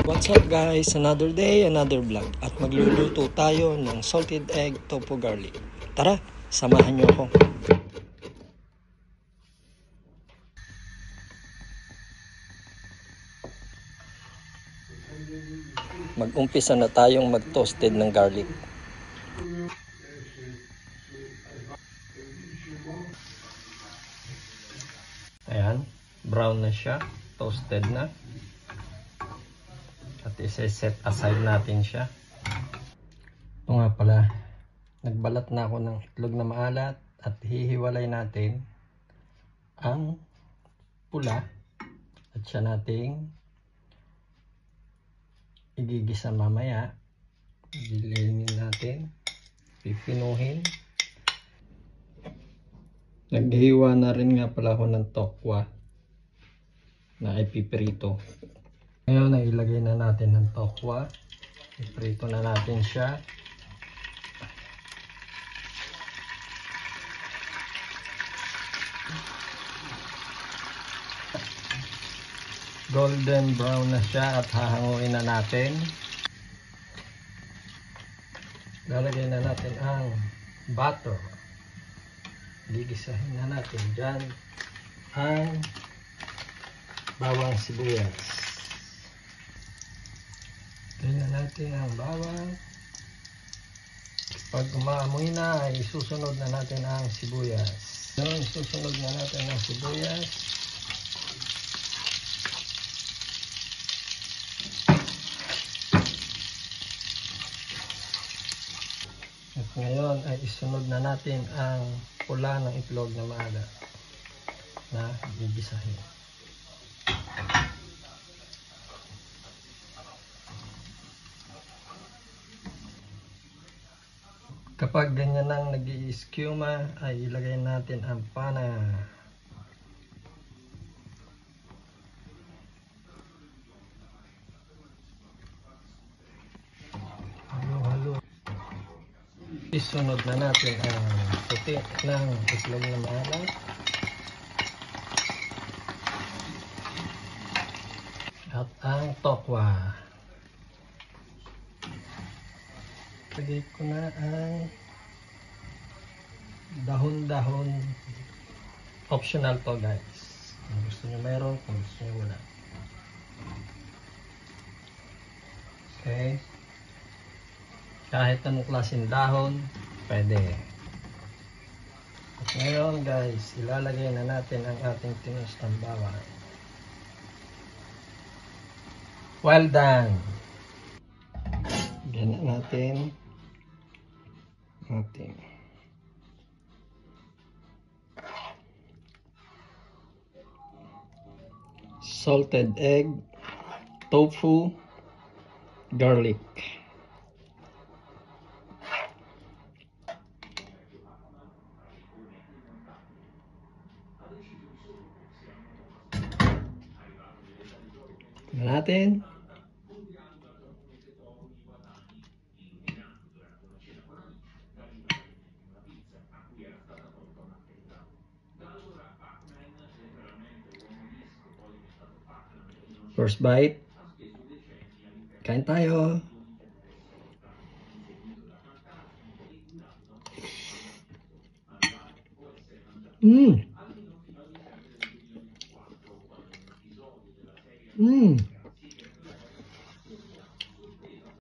What's up guys? Another day, another vlog. At magluluto tayo ng salted egg tofu garlic. Tara, samahan niyo ako. Mag-umpisa na tayong mag-toasted ng garlic. Ayan, brown na siya, toasted na. At isa-set aside natin siya. Ito nga pala, nagbalat na ako ng itlog na maalat at hihiwalay natin ang pula at siya nating igigisa mamaya. Dilingin natin, pipinuhin. Naghiwa na rin nga pala ako ng tokwa na ipiprito. Ngayon ay ilagay na natin ng tokwa. Iprito na natin siya. Golden brown na siya at hahanguin na natin. Lalagay na natin ang butter. Gigisahin na natin dyan ang bawang sibuyas. Lagay na natin ang bawang. Pag umaamoy na ay susunod na natin ang sibuyas. Ngayon susunod na natin ang sibuyas. At ngayon ay isunod na natin ang pula ng itlog na maalat na gigisahin. Kapag ganyan ang nag-i-skuma ay ilagay natin ang pana. Halo-halo. Isunod na natin ang puti ng itlog na maalat. At ang tokwa. Lagay ko na ang dahon-dahon. Optional to guys. Kung gusto nyo meron, kung gusto nyo wala. Okay. Kahit anong klaseng dahon, pwede. At ngayon guys, ilalagay na natin ang ating tinustang bawang. Well done! Ganyan natin ating salted egg tofu garlic. Natin first bite. Kain tayo.